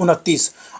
29।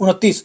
29।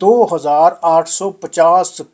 2,850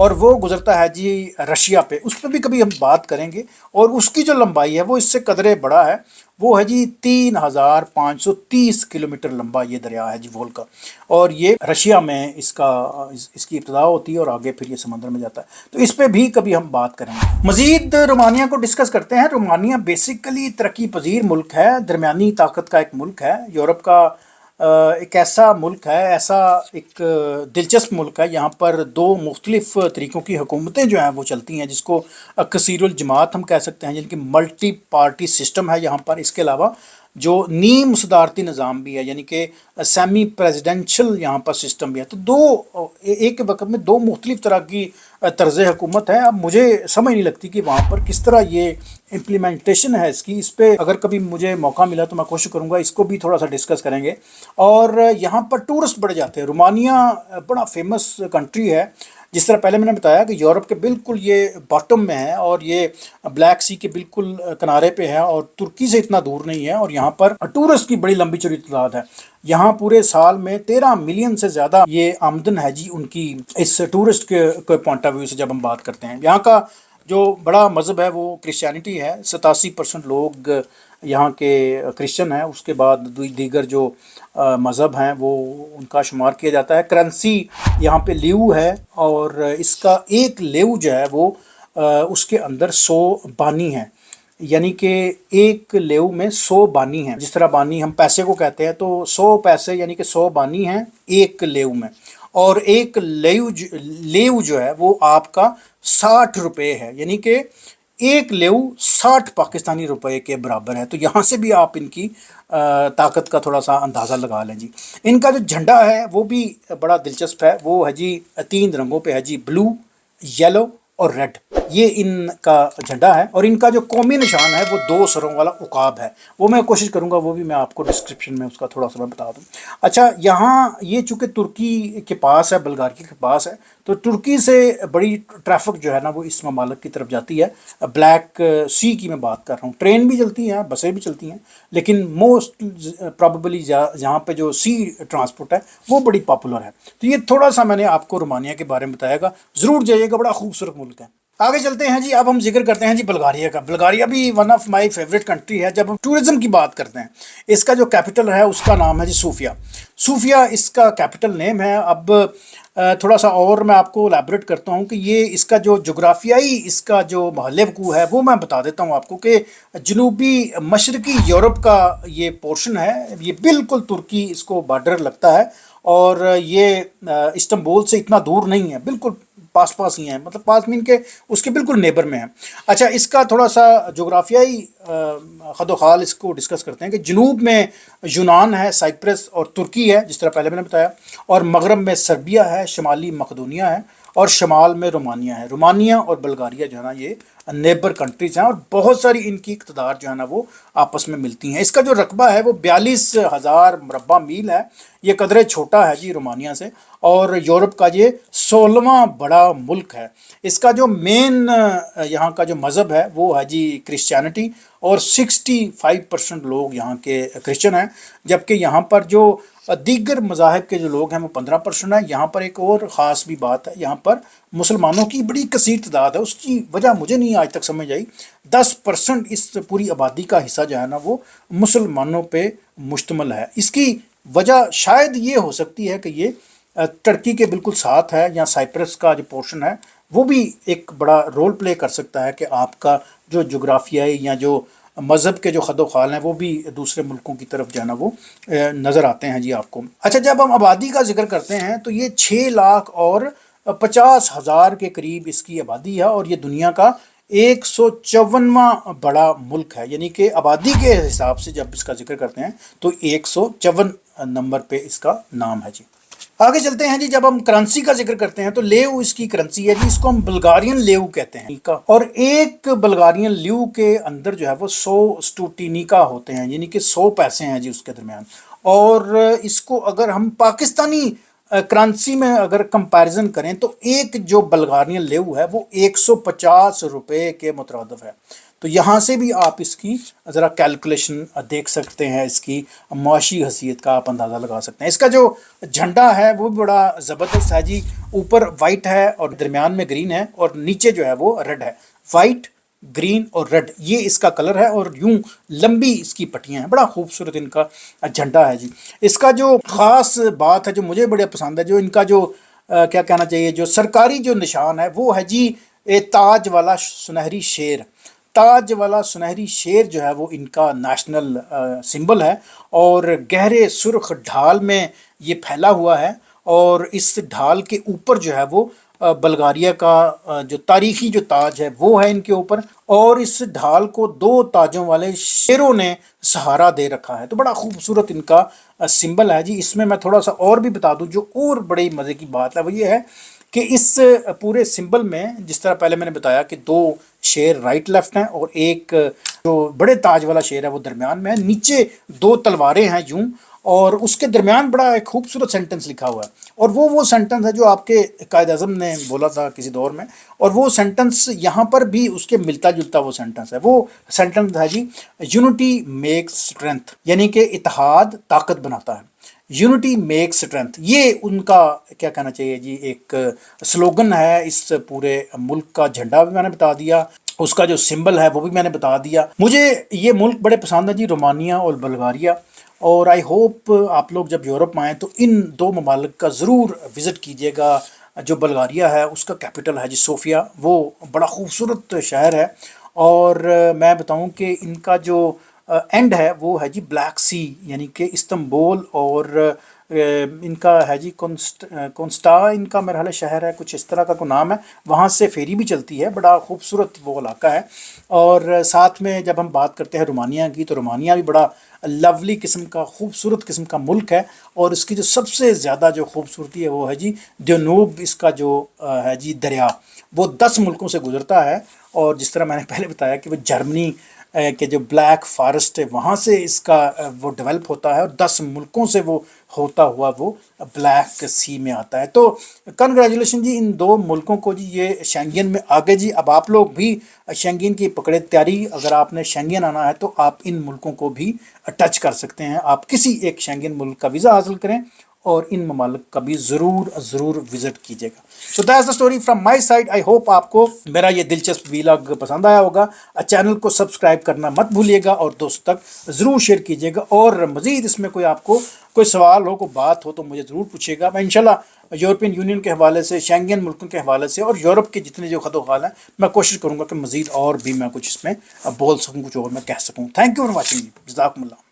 اور وہ گزرتا ہے جی رشیا پہ، اس پہ بھی کبھی ہم بات کریں گے، اور اس کی جو لمبائی ہے وہ اس سے قدرے بڑا ہے، وہ ہے جی 3530 کلومیٹر لمبا یہ دریا ہے جی وولگا، اور یہ رشیا میں اس کی ابتدا ہوتی ہے اور آگے پھر یہ سمندر میں جاتا ہے، تو اس پہ بھی کبھی ہم بات کریں گے۔ مزید رومانیہ کو ڈسکس کرتے ہیں۔ رومانیہ بیسیکلی ترقی پذیر ملک ہے، درمیانی طاقت کا ایک ملک ہے، یورپ کا ایک ایسا ملک ہے، ایسا ایک دلچسپ ملک ہے، یہاں پر دو مختلف طریقوں کی حکومتیں جو ہیں وہ چلتی ہیں، جس کو کثیر الجماعت ہم کہہ سکتے ہیں، یعنی کہ ملٹی پارٹی سسٹم ہے یہاں پر۔ اس کے علاوہ جو نیم صدارتی نظام بھی ہے، یعنی کہ سیمی پریزیڈنشل یہاں پر سسٹم بھی ہے، تو ایک وقت میں دو مختلف طرح کی طرز حکومت ہے۔ اب مجھے سمجھ نہیں لگتی کہ وہاں پر کس طرح یہ امپلیمنٹیشن ہے اس کی، اس پہ اگر کبھی مجھے موقع ملا تو میں کوشش کروں گا اس کو بھی تھوڑا سا ڈسکس کریں گے۔ اور یہاں پر ٹورسٹ بڑے جاتے ہیں، رومانیہ بڑا فیمس کنٹری ہے، جس طرح پہلے میں نے بتایا کہ یورپ کے بالکل یہ باٹم میں ہے، اور یہ بلیک سی کے بالکل کنارے پہ ہے، اور ترکی سے اتنا دور نہیں ہے، اور یہاں پر ٹورسٹ کی بڑی لمبی چوڑی تعداد ہے۔ یہاں پورے سال میں 13 ملین سے زیادہ یہ آمدن ہے جی ان کی، اس ٹورسٹ کے پوائنٹ آف ویو سے جب ہم بات کرتے ہیں۔ یہاں کا جو بڑا مذہب ہے وہ کرسچینٹی ہے، 87% لوگ یہاں کے کرسچن ہیں، اس کے بعد دیگر جو مذہب ہیں وہ ان کا شمار کیا جاتا ہے۔ کرنسی یہاں پہ لیو ہے، اور اس کا ایک لیو جو ہے وہ اس کے اندر 100 بانی ہیں، یعنی کہ ایک لیو میں 100 بانی ہیں، جس طرح بانی ہم پیسے کو کہتے ہیں، تو 100 پیسے یعنی کہ 100 بانی ہیں ایک لیو میں، اور ایک لیو جو ہے وہ آپ کا 60 روپے ہے، یعنی کہ ایک لیو 60 پاکستانی روپے کے برابر ہے۔ تو یہاں سے بھی آپ ان کی طاقت کا تھوڑا سا اندازہ لگا لیں جی۔ ان کا جو جھنڈا ہے وہ بھی بڑا دلچسپ ہے، وہ ہے جی 3 رنگوں پہ ہے جی، بلو، یلو اور ریڈ، یہ ان کا جھنڈا ہے، اور ان کا جو قومی نشان ہے وہ 2 سروں والا عقاب ہے، وہ میں کوشش کروں گا وہ بھی میں آپ کو ڈسکرپشن میں اس کا تھوڑا سا میں بتا دوں۔ اچھا، یہاں یہ چونکہ ترکی کے پاس ہے، بلغاریہ کے پاس ہے، تو ترکی سے بڑی ٹریفک جو ہے نا وہ اس ممالک کی طرف جاتی ہے۔ بلیک سی کی میں بات کر رہا ہوں، ٹرین بھی چلتی ہیں، بسیں بھی چلتی ہیں، لیکن موسٹ پرابیبلی جہاں پہ جو سی ٹرانسپورٹ ہے وہ بڑی پاپولر ہے۔ تو یہ تھوڑا سا میں نے آپ کو رومانیہ کے بارے میں بتایا گا، ضرور جائیے گا، بڑا خوبصورت ملک ہے۔ آگے چلتے ہیں جی، اب ہم ذکر کرتے ہیں جی بلغاریہ کا۔ بلغاریہ بھی one of my favourite country ہے جب ہم ٹورزم کی بات کرتے ہیں۔ اس کا جو کیپٹل ہے اس کا نام ہے جی صوفیہ۔ صوفیہ اس کا کیپٹل نیم ہے۔ اب تھوڑا سا اور میں آپ کو الیبوریٹ کرتا ہوں کہ یہ اس کا جو جغرافیائی اس کا جو محل وقوع ہے وہ میں بتا دیتا ہوں آپ کو، کہ جنوبی مشرقی یورپ کا یہ پورشن ہے، یہ بالکل ترکی اس کو بارڈر لگتا ہے، اور یہ استنبول سے اتنا دور نہیں ہے، بالکل پاس پاس ہی ہیں، مطلب پاس مین کے اس کے بالکل نیبر میں ہیں۔ اچھا، اس کا تھوڑا سا جغرافیائی خد و خال اس کو ڈسکس کرتے ہیں کہ جنوب میں یونان ہے، سائپرس اور ترکی ہے، جس طرح پہلے میں نے بتایا، اور مغرب میں سربیا ہے، شمالی مقدونیہ ہے، اور شمال میں رومانیہ ہے۔ رومانیہ اور بلغاریہ جو ہے نا یہ نیبر کنٹریز ہیں، اور بہت ساری ان کی اقتدار جو ہے نا وہ آپس میں ملتی ہیں۔ اس کا جو رقبہ ہے وہ 42,000 مربع میل ہے، یہ قدرے چھوٹا ہے جی رومانیہ سے، اور یورپ کا یہ 16واں بڑا ملک ہے۔ اس کا جو مین یہاں کا جو مذہب ہے وہ ہے جی کرسچینٹی، اور 65% لوگ یہاں کے کرسچن ہیں، جبکہ یہاں پر جو دیگر مذاہب کے جو لوگ ہیں وہ 15% ہیں۔ یہاں پر ایک اور خاص بھی بات ہے، یہاں پر مسلمانوں کی بڑی کثیر تعداد ہے، اس کی وجہ مجھے نہیں آج تک سمجھ آئی۔ 10% اس پوری آبادی کا حصہ جو ہے نا وہ مسلمانوں پہ مشتمل ہے۔ اس کی وجہ شاید یہ ہو سکتی ہے کہ یہ ترکی کے بالکل ساتھ ہے، یا سائپرس کا جو پورشن ہے وہ بھی ایک بڑا رول پلے کر سکتا ہے کہ آپ کا جو جغرافیائی یا جو مذہب کے جو خد و خال ہیں وہ بھی دوسرے ملکوں کی طرف جو ہے نا وہ نظر آتے ہیں جی آپ کو۔ اچھا، جب ہم آبادی کا ذکر کرتے ہیں تو یہ 6,50,000 کے قریب اس کی آبادی ہے، اور یہ دنیا کا 154واں بڑا ملک ہے، یعنی کہ آبادی کے حساب سے جب اس کا ذکر کرتے ہیں تو 154 نمبر پہ اس کا نام ہے جی۔ آگے چلتے ہیں جی، جب ہم کرنسی کا ذکر کرتے ہیں تو لیو اس کی کرنسی ہے جی، اس کو ہم بلغارین لیو کہتے ہیں، اور ایک بلغارین لیو کے اندر جو ہے وہ 100 سٹوٹینیکا ہوتے ہیں، یعنی کہ 100 پیسے ہیں جی اس کے درمیان۔ اور اس کو اگر ہم پاکستانی کرنسی میں اگر کمپیریزن کریں تو ایک جو بلغارین لیو ہے وہ 150 روپے کے مترادف ہے۔ تو یہاں سے بھی آپ اس کی ذرا کیلکولیشن دیکھ سکتے ہیں، اس کی معاشی حیثیت کا آپ اندازہ لگا سکتے ہیں۔ اس کا جو جھنڈا ہے وہ بھی بڑا زبردست ہے جی، اوپر وائٹ ہے اور درمیان میں گرین ہے، اور نیچے جو ہے وہ ریڈ ہے۔ وائٹ، گرین اور ریڈ یہ اس کا کلر ہے، اور یوں لمبی اس کی پٹیاں ہیں، بڑا خوبصورت ان کا جھنڈا ہے جی۔ اس کا جو خاص بات ہے جو مجھے بڑے پسند ہے، جو ان کا جو کیا کہنا چاہیے، جو سرکاری جو نشان ہے وہ ہے جی تاج والا سنہری شیر۔ تاج والا سنہری شیر جو ہے وہ ان کا نیشنل سمبل ہے، اور گہرے سرخ ڈھال میں یہ پھیلا ہوا ہے، اور اس ڈھال کے اوپر جو ہے وہ بلغاریہ کا جو تاریخی جو تاج ہے وہ ہے ان کے اوپر، اور اس ڈھال کو دو تاجوں والے شیروں نے سہارا دے رکھا ہے۔ تو بڑا خوبصورت ان کا سمبل ہے جی۔ اس میں تھوڑا سا اور بھی بتا دوں، جو اور بڑی مزے کی بات ہے وہ یہ ہے کہ اس پورے سمبل میں جس طرح پہلے میں نے بتایا کہ دو شیر رائٹ لیفٹ ہیں، اور ایک جو بڑے تاج والا شیر ہے وہ درمیان میں ہے، نیچے دو تلواریں ہیں یوں، اور اس کے درمیان بڑا ایک خوبصورت سینٹنس لکھا ہوا ہے، اور وہ سینٹنس ہے جو آپ کے قائد اعظم نے بولا تھا کسی دور میں، اور وہ سینٹنس یہاں پر بھی اس کے ملتا جلتا وہ سینٹنس ہے۔ وہ سینٹنس ہے جی، یونٹی میکس اسٹرینتھ، یعنی کہ اتحاد طاقت بناتا ہے۔ یونٹی میک اسٹرینتھ، یہ ان کا کیا کہنا چاہیے جی ایک سلوگن ہے اس پورے ملک کا۔ جھنڈا بھی میں نے بتا دیا، اس کا جو سمبل ہے وہ بھی میں نے بتا دیا۔ مجھے یہ ملک بڑے پسند ہے جی، رومانیہ اور بلغاریہ، اور آئی ہوپ آپ لوگ جب یورپ میں آئیں تو ان دو ممالک کا ضرور وزٹ کیجیے گا۔ جو بلغاریہ ہے اس کا کیپٹل ہے جی صوفیا، وہ بڑا خوبصورت شہر ہے، اور میں بتاؤں کہ ان کا جو اینڈ ہے وہ ہے جی بلیک سی، یعنی کہ استنبول، اور ان کا ہے جی کونسٹا ان کا میرا حال شہر ہے، کچھ اس طرح کا کوئی نام ہے، وہاں سے فیری بھی چلتی ہے، بڑا خوبصورت وہ علاقہ ہے۔ اور ساتھ میں جب ہم بات کرتے ہیں رومانیہ کی، تو رومانیہ بھی بڑا لولی قسم کا خوبصورت قسم کا ملک ہے، اور اس کی جو سب سے زیادہ جو خوبصورتی ہے وہ ہے جی دنوب، اس کا جو ہے جی دریا، وہ 10 ملکوں سے گزرتا ہے، اور جس طرح میں نے پہلے بتایا کہ وہ جرمنی کہ جو بلیک فارسٹ ہے وہاں سے اس کا وہ ڈیولپ ہوتا ہے، اور 10 ملکوں سے وہ ہوتا ہوا وہ بلیک سی میں آتا ہے۔ تو کنگریچولیشن جی ان دو ملکوں کو جی، یہ شینگن میں آگے جی۔ اب آپ لوگ بھی شینگن کی پکڑے تیاری، اگر آپ نے شینگن آنا ہے تو آپ ان ملکوں کو بھی ٹچ کر سکتے ہیں۔ آپ کسی ایک شینگن ملک کا ویزا حاصل کریں اور ان ممالک کا بھی ضرور وزٹ کیجیے گا۔ So that's the story from my side. I hope آپ کو میرا یہ دلچسپ ویلاگ پسند آیا ہوگا۔ چینل کو سبسکرائب کرنا مت بھولیے گا، اور دوستوں تک ضرور شیئر کیجیے گا، اور مزید اس میں کوئی آپ کو کوئی سوال ہو، کوئی بات ہو تو مجھے ضرور پوچھیے گا۔ میں انشاءاللہ یورپین یونین کے حوالے سے، شینگن ملکوں کے حوالے سے، اور یورپ کے جتنے جو خط و خال ہیں، میں کوشش کروں گا کہ مزید اور بھی میں کچھ اس میں بول سکوں، کچھ اور میں کہہ سکوں۔ تھینک یو فار واچنگ، جزاکم اللہ۔